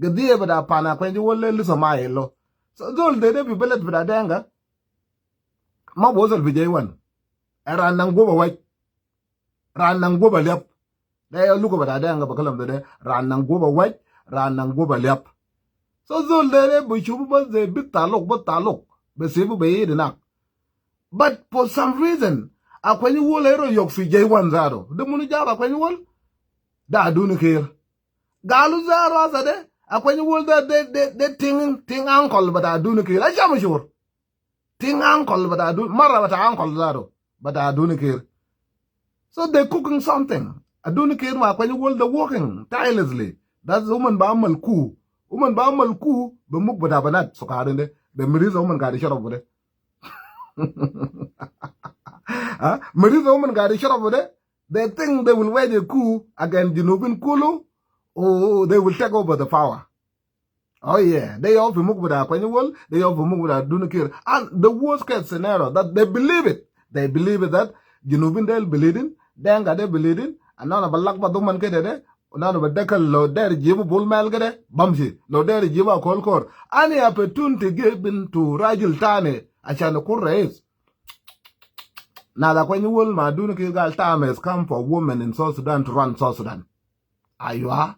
Gadiye bada pana kwenye wole liso maelo. So zol de bi belet bada denga. Ma bozol bi jaywan. Ran nang goba waj. Ran nang goba lep. Day luko bada denga bakalam de ran nang goba waj. Ran nang goba lep. So zol de bi chubu ba de bit talok. Be sebu be yedina. But for some reason, akwenye wole ero yok fi jaywan zaro. De munu jaba akwenye wole. Da adunu kir. Galu zaro asade. Akwenye wole de ting uncle but adunu kir. Ajama sure. Ting uncle but I do mara but uncle zaro but I do care. So they're cooking something. I don't care when you will the working tirelessly. That's woman ba mal ku. Woman ba mal ku be muk bada banat so karinde. The Marisa woman got a shot over there. Marisa woman got a shot over there. They think they will wear the coup against Jinubin Kulu. Oh, they will take over the power. Oh yeah, they all move with our will, they all move with our dunakir. And the worst case scenario that they believe it. They believe it that Junubin they'll believe it, Danga they believe it, and none of a lack of duman get it, none of a decal low there Jibu bull mal get it, Bumsy, low there Jiba call core. Any opportunity given to Rajil Tane, I shall raise. Now that when you will my dunakir time has come for women in South Sudan to run South Sudan. Are you are?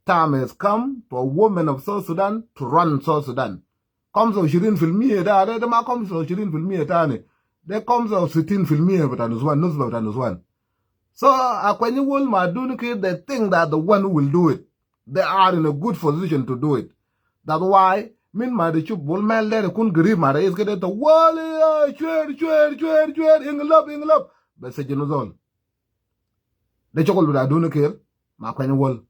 Time has come for women of South Sudan to run South Sudan. Comes of Shirin Filmi, they ma comes of Shirin Filmi, Tani. They comes of Sitin Filmi, but on one, Nuzba, and one. So, when you will, my Duniki, they think that the one who will do it, they are in a good position to do it. That's why, min ma the chup bull man there, couldn't grip my race, get it, wally, chwer, England. But say, you know, all. The chocolate with a Duniki, my when you will.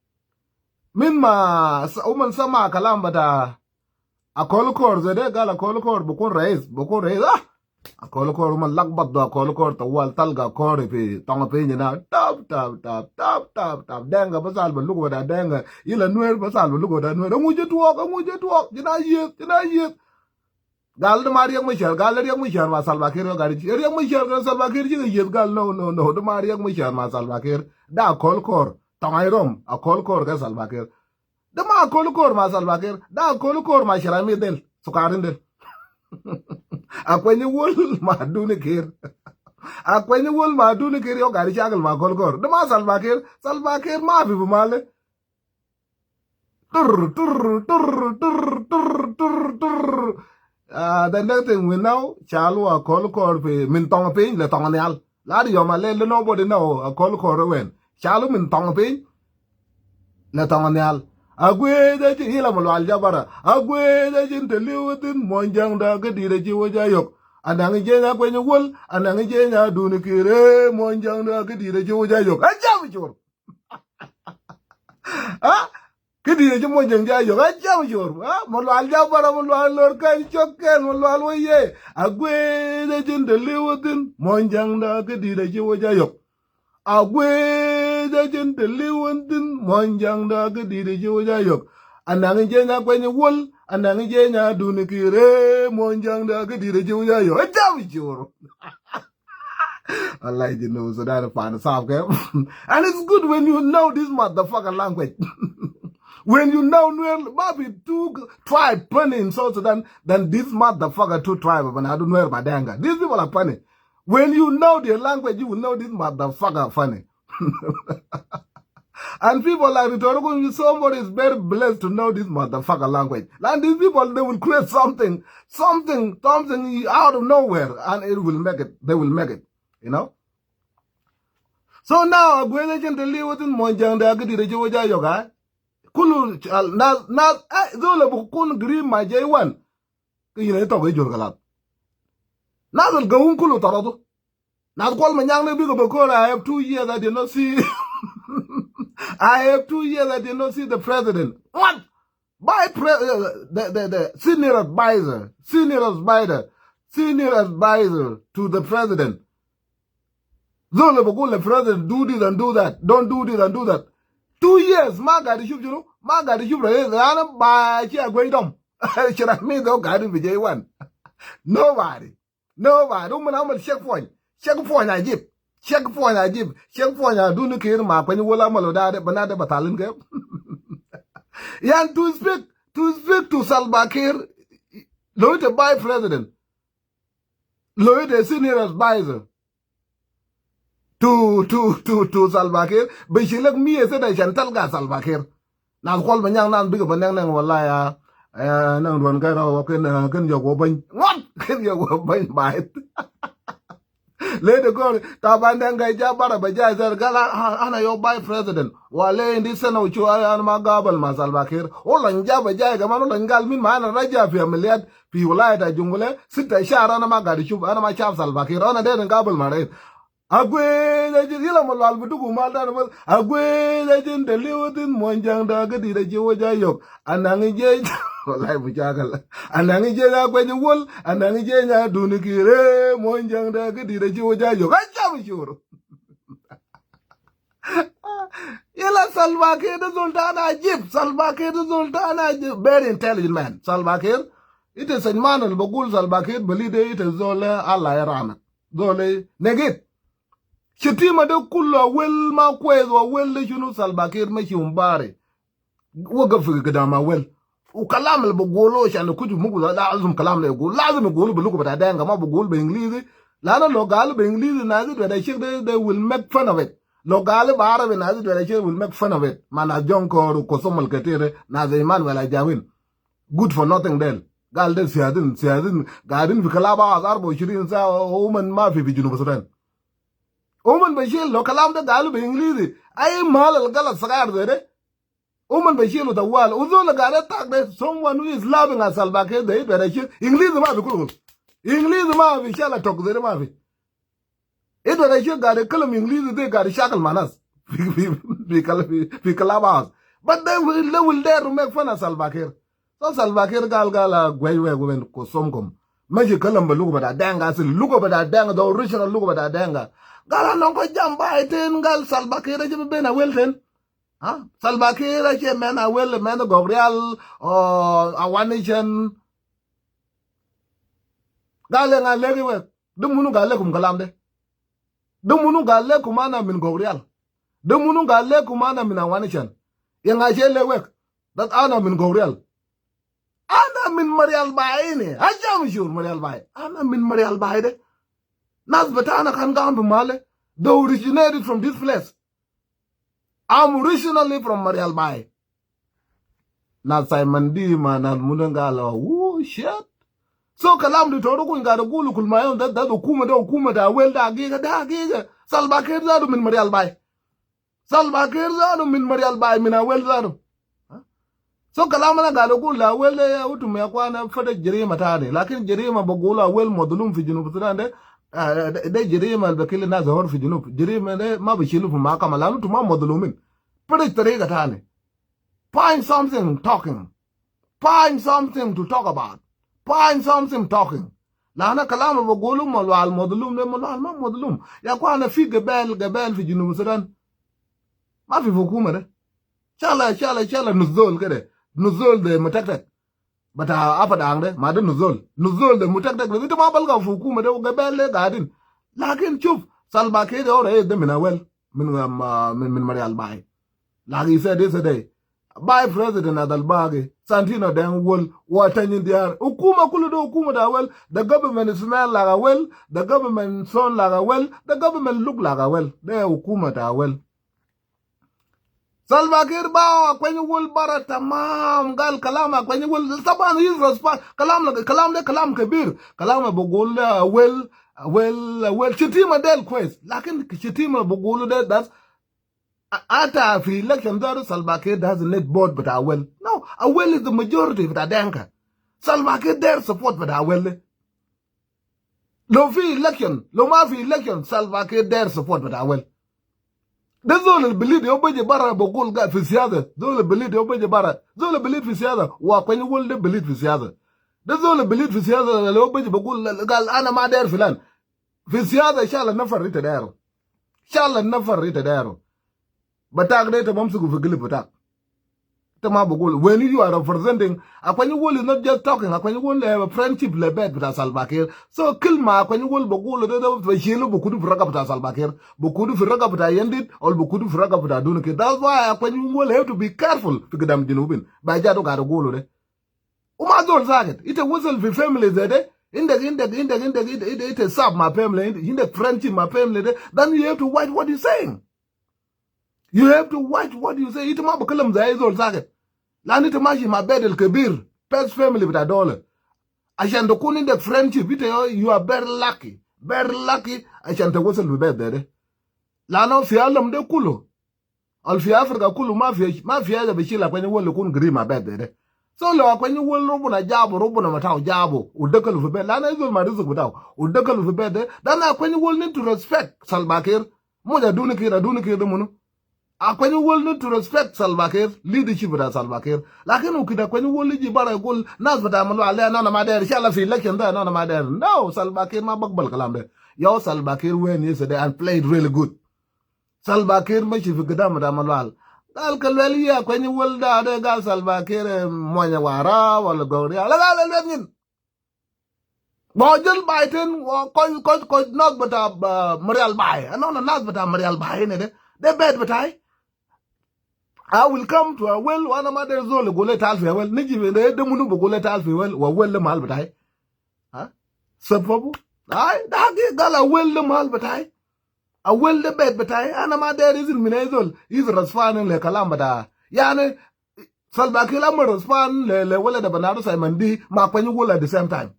Min ma woman sama kalam bata a kolokor zede gal a kolokor bukun reis a kolokor man lakbat do a kolokor to wal talga kor pe tonga pe na tap denga basal ba lugo da denga ila nuer basal ba lugo da nuer nguje tuok jina yet gal de mariak michel gal de michel ma salva kir gal de riak michel gal salva kir ji yet gal no de mariak michel ma salva kir da kolokor Tangairom, a kolkor ga salvakir. The ma kolkor ma salvakir, da kolkor ma shirami del, sukarindel. A kwenye wool ma dunikir. A kwenye wool ma dunikir yo gari chagal ma kolkor. The ma salvakir ma fi bumale. The next thing we know, chalu a kolkor pe min tonga pin le tonga nyal. Ladi yo ma le nobody know a kolkor wen. Chalu min tong pin na tong nyal agwe da ji hila mo al jabara agwe da jin te liwtin monjang da ga dire ji woja yok anang je na kwenye wol anang je na dun kire monjang da ga dire ji woja yok ajam jor ha ke dire ji monjang ja yok ajam jor ha mo al jabara mo al lor kan chokken mo al woye agwe da jin te liwtin monjang da ga dire ji woja yok agwe da jin te liwtin monjang da ga dire ji woja yok anang je na kwenye wol anang je na dun kire monjang da ga dire ji woja yok ajam jor I like you know so that fun and it's good when you know this motherfucking language. When you know maybe two tribe funny in South Sudan, then this motherfucker two tribe, but I don't know about Danga. These people are funny. When you know their language, you will know this motherfucker funny. And people like rhetorical, somebody is very blessed to know this motherfucker language. And these people, they will create something out of nowhere, and it will make it. They will make it, you know. So now, I'm going to live with Monjang, the Agadi Yoga. Kulu na zole bukun green my J1. You know, talk with your galat. Now the go kulu tarado. Now call my young big because I have 2 years I did not see. I have 2 years I did not see the president. What? By the senior advisor to the president. Zole bukun the president do this and do that. Don't do this and do that. 2 years, Margaret, you know, Margaret, you know, by here going on. Should I mean go guide with J1? Nobody. Woman, I'm a check for I give. Check for I do not care, Mark, when you will amalo that, but not the battalion girl. Yan to speak to Salva Kiir, Lloyd the vice president, Lloyd the senior advisor to Salva Kiir, but she look me as a gentle guy Salva Kiir. Now call my young man big of a young man no one can you go by what can you go by it? Later go Tabandanga Jabara Bajazer Gala Ana your by president while in this and Chua and Magabal Masalbakir all on Jabba Jagamano and Galmin man and Raja Familiad Piolita Jungule sit a Sharan Magadichu and my chap Salbakir on a dead and Gabal Mare. Agwe legend Ilamal Butuku Maldan Agwe legend the Lewin Monjang Dagadi the Jewajayok and Angij live jagal and Angija when you will and Angija Dunikire Monjang Dagadi the Jewajayok. I jam sure. Yella Salvakir the Sultana Jib Salvakir the Sultana Jib very intelligent man. Salvakir it is a man of Bogul Salvakir believe it is Zola Allah Rana. Zole negate. Chitima de kula wel ma kwezo wel le junu Salbakir me chumbare. Woga fikadama wel. U kalam le bugolo shanu kuju mugu la azum kalam le go. Lazim gulu buluko bata denga ma bugolo be English. Lana logal be English nazi they shik they will make fun of it. Logal ba Arabi nazi they shik will make fun of it. Mana jonko ko somal ketere nazi iman wala jawin. Good for nothing then. Gal de siadin gadin fikalaba azarbo shirin sa oman ma fi junu Sudan. Oman Bashir, localam the Galu English. I am Mal Gala Sagar there. Oman Bashir with the wall. Uzola got attacked someone who is loving a Salvakir, they better English the Mavi. English the Mavi shall talk the Mavi. It was a got a column English, they got a shackle manas. Pikalabas. But they will dare to make fun of Salvakir. So Salvakir Galgala, Guaywe, women, Kosomcom. Magic column look at that danga, look over that danga, the original look over that danga. Gala nongo jamba iten gal Salbakira je bena welten ha Salbakira je mena wel mena Gabriel o awanishan gale nga legi we dumunu gale kum kalam de dumunu gale kumana min Gabriel dumunu gale kumana min awanishan yenga je lewek that ana min Gabriel ana min Marial Bay ne ajam jur Marial Bay ana min Marial Bay de Nas Batana can go to Mali. They originated from this place. I'm originally from Marial Bay. Nas Simon D. Man and Munangala. Oh, shit. So Kalam the Toro got a gulu kulmayon that Ukuma da well da giga. Salbakir Zadum in Marial Bay. Salbakir Zadum in Marial Bay, Mina well Zadum. So Kalamana got a gula well to Meakwana for the Jerima Tani. Like in Jerima Bogula well modulum Fijinu. De Jerima the killing as a horse Fijinu. Jerima de Mabishilu from Makamalanu to Mamadulumin. Pretty Teregatani. Find something talking. Find something to talk about. Find something talking. Lana Kalama Bogulum or Al Modulum, the Modulum. Yakwana fig a bell Fijinu Sudan. Mafi Fukuma. Chala Nuzol get it. Nuzol the Mutaktak. But apa dangde, Madam Nuzol the Mutaktak, the Mabalga Fukuma, the Gabelle Garden. Lakin Chup, Salbake or the Minawell, Min Marial Bay. Like he said this a day. By President Adalbagi, Santino Dan Wool, Watan in the air. Ukuma Kuludo Ukuma da well, the government smell like a well, the government sound like a well, the government look like a well. There Ukuma da well. Salvakir ba kwenye wul bara tamam gal kalama kwenye wul saban his response kalam kabir kalama bugul well chitima del quest lakin chitima bugul that's ata fi election there Salvakir doesn't need board but well no a well is the majority of the danka Salvakir their support but well lo fi election lo ma fi election Salvakir their support but well. That's all the believe the Obaja Barra Bogul got for the other. Those believe the Obaja Barra. Those believe for the other. Walk when you will believe for the other. That's all the believe for the other. The Obaja Bogul gal Anama there filan. For the other shall never read the arrow. Shall never read the arrow. But I read a mom's for Gillipotak. When you are representing, Akwanyewol is not just talking, Akwanyewol have a friendship lebed with Salva Kiir. So kill ma Akwanyewol Bogul, the Shilo Bukudu Fraga with Salva Kiir, Bukudu Fraga with Ayendit, or Bukudu Fraga with Adunaki. That's why Akwanyewol have to be careful to get them Jinubin by Jado Garagolo. Umadol Zaget, it a whistle for families there. It is sub my family, in the friendship my family, then you have to watch what you're saying. You have to watch what you say. It ma bakalam za izol zaget. Lani te maji ma bedel kabir. Pest family with a dollar. Ashan to kun in the friendship, you are very lucky. Very lucky. Ashan te whistle be there. Lano fi alam de kulo. Al fi Africa kulo mafia da bishila kwenye wole kun gri ma bed there. So lo kwenye wole robo na matao jabo. Udekal fi bed. Lana izol ma rizuk matao. Udekal fi bed there. Dana kwenye wole need to respect Salva Kiir. Moja duniki de munu. When you will need to respect Salva Kiir, leadership with Salva Kiir. Lakini ukida kwenye wole jibara gol nas bata malu ale na mader shala fi election da na mader. No, Salva Kiir ma bagbal kalam de. Yo Salva Kiir win yesterday and played really good. Salva Kiir machi fi gida mada malu. Gal kalweli ya kwenye wole da de gal Salva Kiir mwanya wara wala gori. La gal elwen. Bojel Biden ko nas bata Marial Bay. No nas bata Marial Bay ne de. They bad bata. I will come to a well, one of my days all go let alfie well, Niji, the Munu go let alfie well, or well the malbatai. Huh? Subpobu? I, that gala well the malbatai. A well the bed batai, and a mother isn't Minazol, is responding like Calambada. Yane, Salbakila respond, le well at the Banana Simon D, Mark when you will at the same time.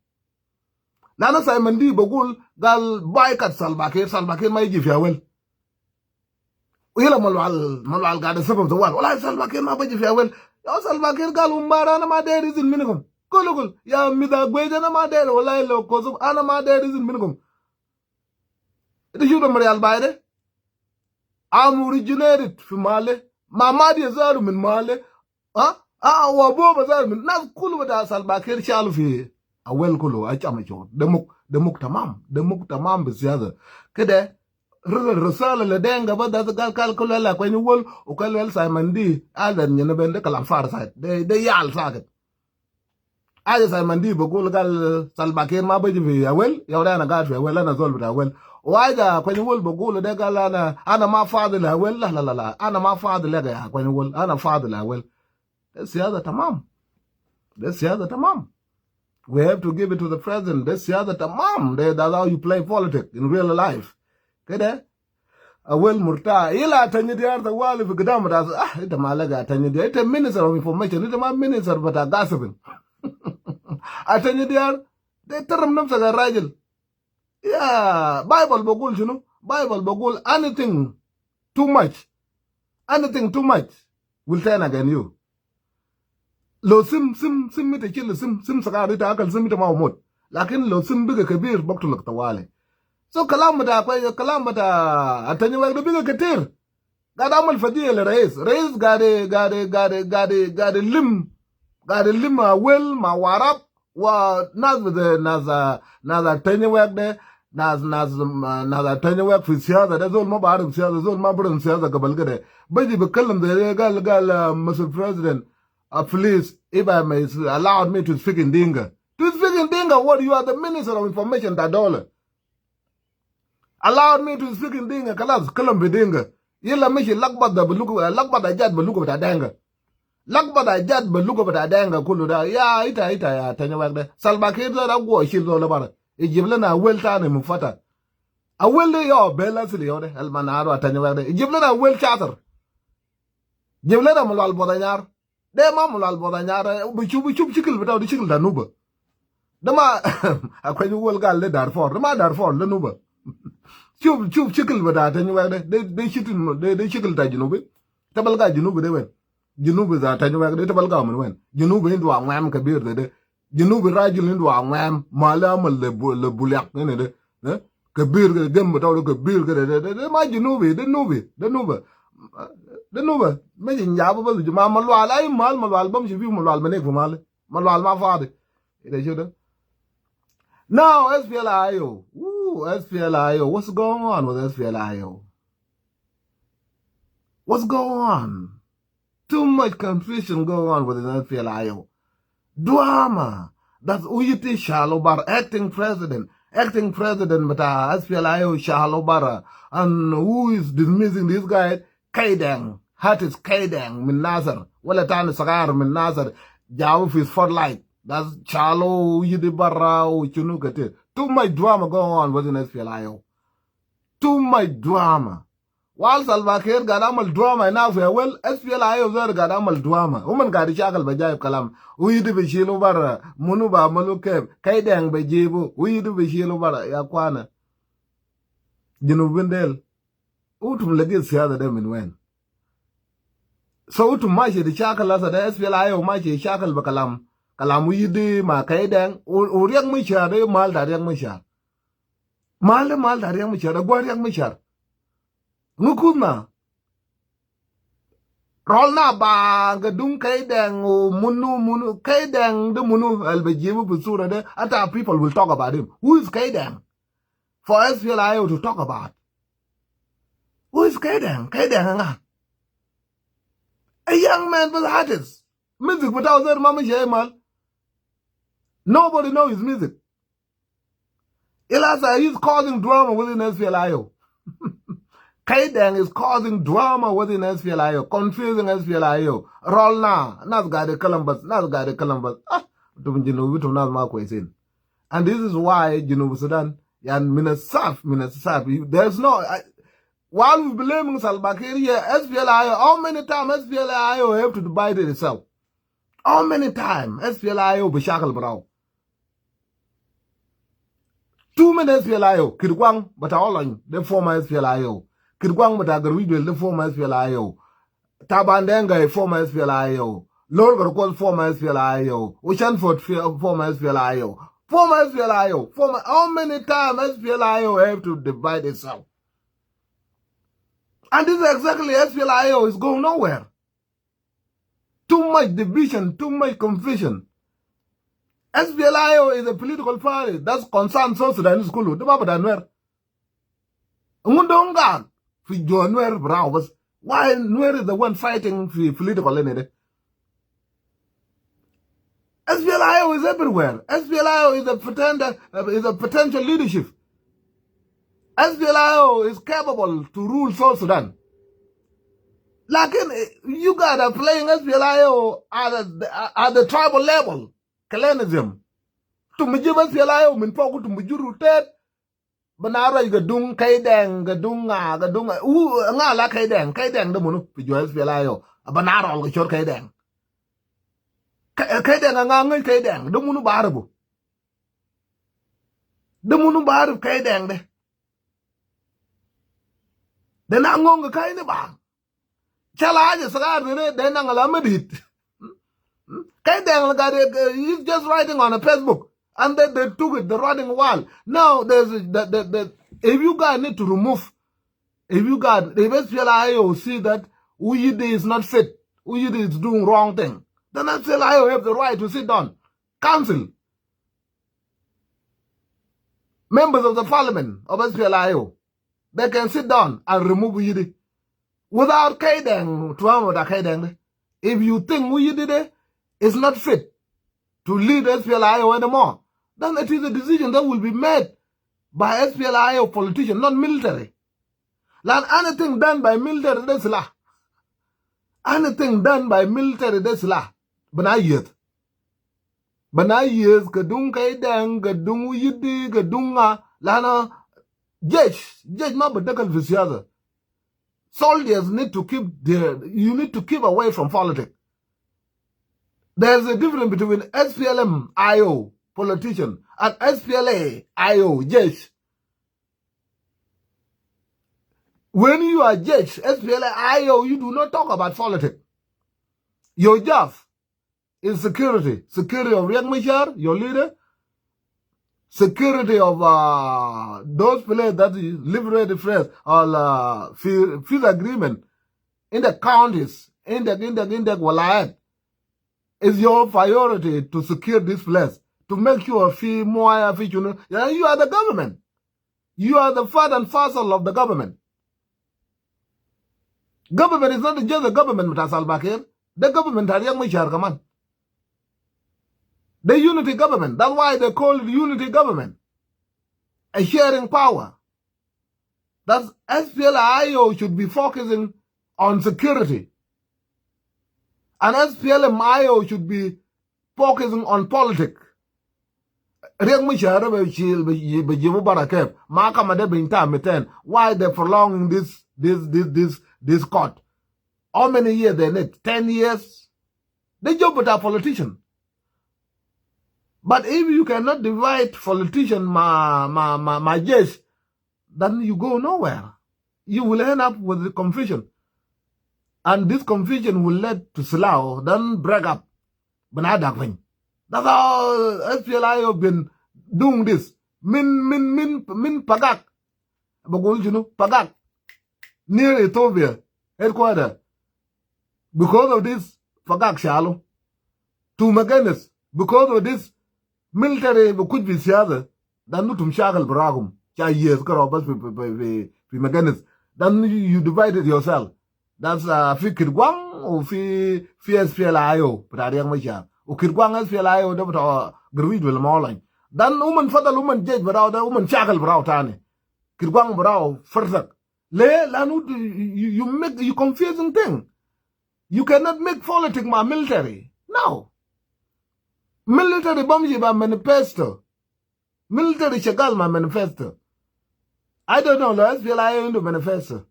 Nana Simon D, Bogul, gal bike at Salbakir may give you a well. Wila malwal gada sabab the wal. Wala Salva Kiir ma baji fiya wel. Ya Salva Kiir gal umbara na ma der izin minigum. Kulukul. Ya mida gweja na ma der. Wala ilo kozum. Ana ma der izin minigum. Ito shuda Marial Bayde. I'm originated fi Male. Mamadi zaru min Male. Wabo bazaru min. Nas kulu wada Salva Kiir shalu fi. Awel kulu. Achama chot. Demuk tamam. Demuk tamam bisiyaza. Kede. Rusala le denga ba da gal la kwenye wol o kalwel Simon D adan nyene bende kalam far side de yal saget aja Simon D bogol gal Salva Kiir ma baji fi awel yawda na gal fi awel na zol bi awel o aja kwenye wol bogol de gal ana ma fadil awel la ana ma fadil ga kwenye wol ana fadil awel siyada tamam we have to give it to the president siyada tamam that's how you play politics in real life. Kede awel murta ila tanyi diyar da wali fi gidam da ita malaga tanyi diyar ita minister of information ita ma minister bata gasibin a tanyi diyar da taram namsa ga rajil ya bible bagul shunu bible bagul anything too much will turn against you lo sim mita kila sim sakari ta akal sim mita mawmut lakin lo sim biga kabir baktulak tawali. So kalamata atanya wag biga katir. Gada amal fadiya le rais gade lim wel ma warap wa naz atanya wag de naz atanya wag fi siyasa da zol ma barim siyasa zol ma barim siyasa gabal gade baji bekallam de gal Mr. President please if I may allow me to speak in Dinga. What you are the Minister of Information that dollar. Allowed me to speak in Dinga, kalam bidinga. Yella mishi lakbad ajad beluku bata denga. Lakbad ajad beluku bata denga kulu da. Ya ita ya tanya wagde. Salva Kiir da go shildo la bara. Ijibla na wel tane mufata. A wel de yo bela sili yo de. El manaro tanya wagde. Ijibla na wel chatter. Jibla na mulal bodanyar. De ma mulal bodanyar. Bichu chikil bata di chikil da nuba. Dama akwai wel gal le Darfur. Dama Darfur le nuba. Chup chikil bada tanyi wagde de chikil ta jinubi tabal ga jinubi de wen jinubi za tanyi wagde tabal ga mun wen jinubi ndu angam kabir de jinubi rajul ndu angam malamal le bulyak ne de kabir de gem taw kabir de ma jinubi de nuba me nyaba ba ju ma malwal ay malwal bam ci fi malwal mané fu malwal ma faade ide jodo now SPLIO SPLIO, what's going on with SPLIO? What's going on? Too much confusion going on within SPLIO. Drama. That's Uyiti Shalobar, acting president but SPLIO Shalobara. And who is dismissing this guy? Kaidang. Hatis Kaidang, Min Nazar. Walatan Sagar Min Nazar. Jawuf is spotlight. That's Chalo, Uyiti Barra, Uchunukati. Too much drama going on within SPLIO. Too much drama. While Salva Kiir got amal drama enough, well, SPLIO got amal drama. Woman got the shackle by Jai Kalam. We do be shilu bara, Munuba, Maluke, Kaidang by Jibu, we do be shilu bara, Yakwana. Jinubindel. Utum legis the other them in when. So to match the shackle as the SPLIO match a shackle bakalam. Kalam we do ma Kaidang, or young Misha, they mal that young Misha. Mal that young Misha, a guard young Misha. Ngukuma Rolna ba gadung kaidang munu kaidang the munu albejibu busura de ata people will talk about him. Who is kaidang? For SPLIO to talk about. Who is kaidang? Kaidang a young man with artists. Music without their mama Jamal. Nobody knows his music. Ilasa is causing drama within SPLIO. Kaidang is causing drama within SPLIO, confusing SPLIO. Roll na, nas gade Columbus. And this is why, Sudan, and Minasaf, there's no, while we blaming Salva Kiir here, SPLIO, how many times SPLIO have to divide itself? How many times SPLIO bishakal brau? 2 minutes SPLIO, Kirkwang, but all on the former SPLIO. Kirkwang Matagarwidwell, the former SPLIO. Tabandenga, former SPLIO. Lord Gorkol, former SPLIO. Ushanford, former SPLIO. Former SPLIO. How many times SPLIO have to divide itself? And this is exactly SPLIO is going nowhere. Too much division, too much confusion. SPLIO is a political party that's concerned South Sudan school. The Baba Danwer. Mundonga. Why Nuer is the one fighting for political entity? SPLIO is everywhere. SPLIO is a potential leadership. SPLIO is capable to rule South Sudan. Like you guys are playing SPLIO at the tribal level. Kalenism. To Mujib SPLIO, Minpoku to Mujuru Ted. Banara gadung kaidang gadunga nga la kaidang the munu pijo SPLIO banara all gachor kaidang nga ngai kaidang the munu barabu kaidang de na ngonga kaine ba chala aja sagar de na ngala medit kaidang ga he's just writing on a Facebook. And then they took it, the running wall. Now, there's if you guys need to remove, if SPLIO see that Uyidi is not fit, Uyidi is doing wrong thing, then SPLIO have the right to sit down. Council. Members of the parliament of SPLIO, they can sit down and remove Uyidi. Without Kaidang, Kaidang. If you think Uyidi is not fit to lead SPLIO anymore, then it is a decision that will be made by SPLIO politicians, not military. Like anything done by military, that's law. Anything done by military, that's law. Banayet, kadung kaidang, kadung yidi, kadunga, lana, jesh ma badakal visyaza. Soldiers need to you need to keep away from politics. There's a difference between SPLM-IO, politician, and SPLA-IO, jesh. When you are jesh, SPLA-IO, you do not talk about politics. Your job is security. Security of Riek Machar, your leader. Security of those players that liberated first or peace agreement in the counties, in the Walayat. Is your priority to secure this place, to make sure feel more efficient. You are the government. You are the part and parcel of the government. Government is not just the government, Mr. Salva Kiir. The government are young Machar, come on. The unity government. That's why they call it unity government. A sharing power. That SPLIO should be focusing on security. And SPLMIO should be focusing on politics. Why they prolonging this court? How many years they need? 10 years? They job with a politician. But if you cannot divide politician my yes, then you go nowhere. You will end up with the confusion. And this confusion will lead to slow, then break up. That's how SPLI have been doing this. Min pagak. Bagul, you know, pagak. Near Ethiopia, headquarters. Because of this, pagak shallow. To Maganis, because of this, military could be the then no to shackle bragum. Years, Maganis. Then you divided yourself. That's Fikir Guang or SPLIO, but I don't know. Ukirkwang SPLIO double greed will mauling. Then woman for the woman judge without the woman shackle brow tani. Kirkwang brow further. You confusing thing. You cannot make politics my military. No. Military bombs my manifesto. Military shagal my manifesto. I don't know the SPLIO into manifesto.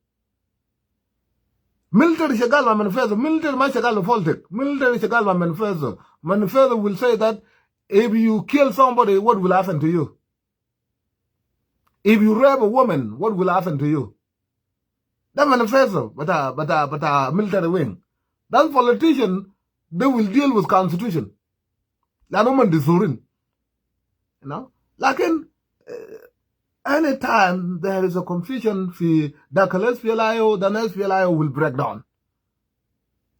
Military shagal my manifesto. Military my shagal politics. Military shagal my manifesto. Manifesto will say that if you kill somebody, what will happen to you? If you rape a woman, what will happen to you? That manifesto, but a military wing. That politician, they will deal with constitution. That woman disurin. You know? Like in anytime there is a confusion for the SPLIO, then SPLIO will break down.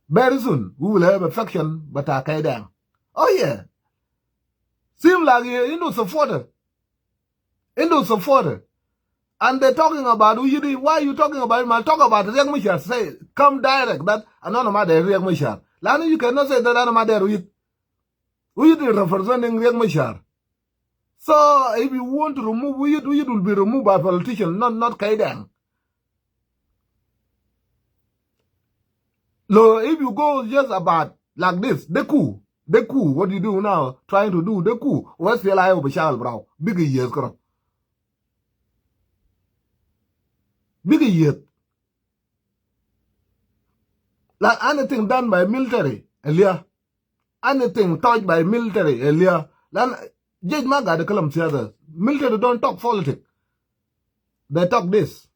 Very soon, we will have a faction, but I can't down. Oh, yeah. Seem like Indo supporter. And they're talking about, why are you talking about him? I'll talk about Riek Machar. Say, come direct, that another Riek Machar. Lani, you cannot say that another we representing Riek Machar. So, if you want to remove, we will be removed by politicians, not Kaidang. So, if you go just about like this, the coup, what you do now, trying to do the coup, what's the lie of Bashar Brow? Big years, girl. Big years. Like anything done by military, Elia. Anything touched by military, Elia. Judge Maga, the column others. Military don't talk politics. They talk this.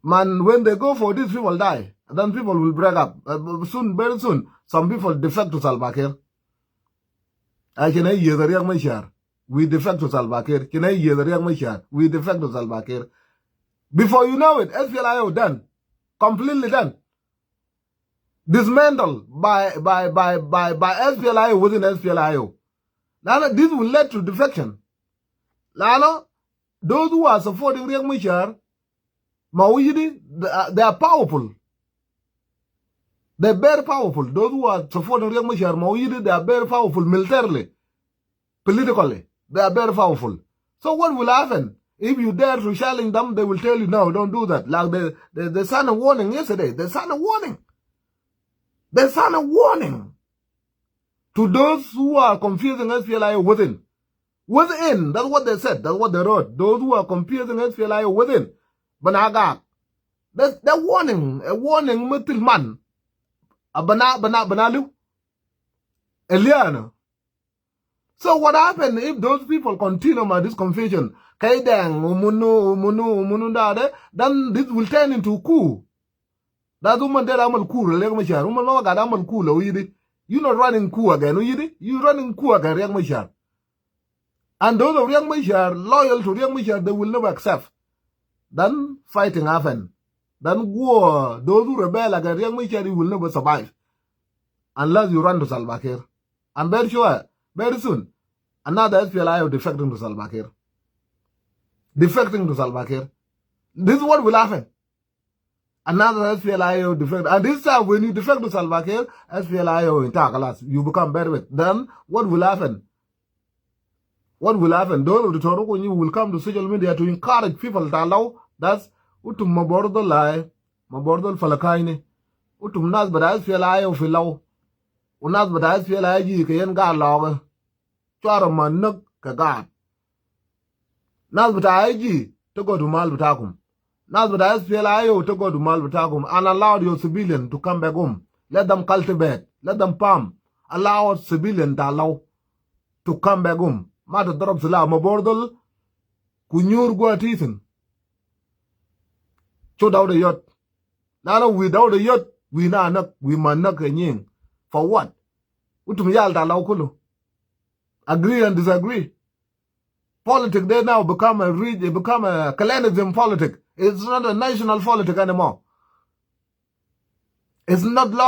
Man, when they go for this, people die. Then people will break up. Soon, very soon, some people defect to Salva Kiir. I can hear the Riek Machar. We defect to Salva Kiir. Can I hear the Riek Machar? We defect to Salva Kiir. Before you know it, SPLIO done. Completely done. Dismantled by SPLIO within SPLIO. Now, this will lead to defection. Now, those who are supporting Riek Machar, they are powerful. They're very powerful. Those who are supporting Riek Machar, they are very powerful militarily, politically. They are very powerful. So what will happen? If you dare to challenge them, they will tell you, no, don't do that. Like they sent a warning yesterday. They sent a warning. They sent a warning to those who are confusing SPLIO within. Within, that's what they said. That's what they wrote. Those who are confusing SPLIO within. Banaga. That's a warning middle man. Banalu. Eliana. So what happened if those people continue with this confusion? Kaidang, umunu, then this will turn into coup. That woman there amal coup, Riek Machar. Woman no got amal coup, you're not running coup again, you running coup again, Riek Machar. And those of Riek Machar, loyal to Riek Machar, they will never accept. Then fighting happen. Then war, those who rebel against Riek Machar, you will never survive. Unless you run to Salva Kiir. I'm very sure, very soon, another SPLI will defecting to Salva Kiir. Defecting to Salva Kiir. This is what will happen. Another SPLIO defect. And this time, when you defect to Salva Kiir, SPLIO in Tagalas, you become better with. Then, what will happen? What will happen? Don't the when you will come to social media to encourage people to allow that's utum mabordol lie, mabordol falakaini, utum nas but SPLIO filau, unas but SPLIO kayan ga log, chara manuk kagat. Nas but IG to go to Malbutakum. Now the SPLIO to go to Malbutagum and allow your civilian to come back home. Let them cultivate. Let them farm. Allow civilian to allow to come back home. Mata drops la mabordol kunyur go atisen. Without a yacht. Now without a yacht, we man nak yin. For what? Utum yal ta allow kulu. Agree and disagree. Politics they now become a clanism politics. It's not a national politics anymore. It's not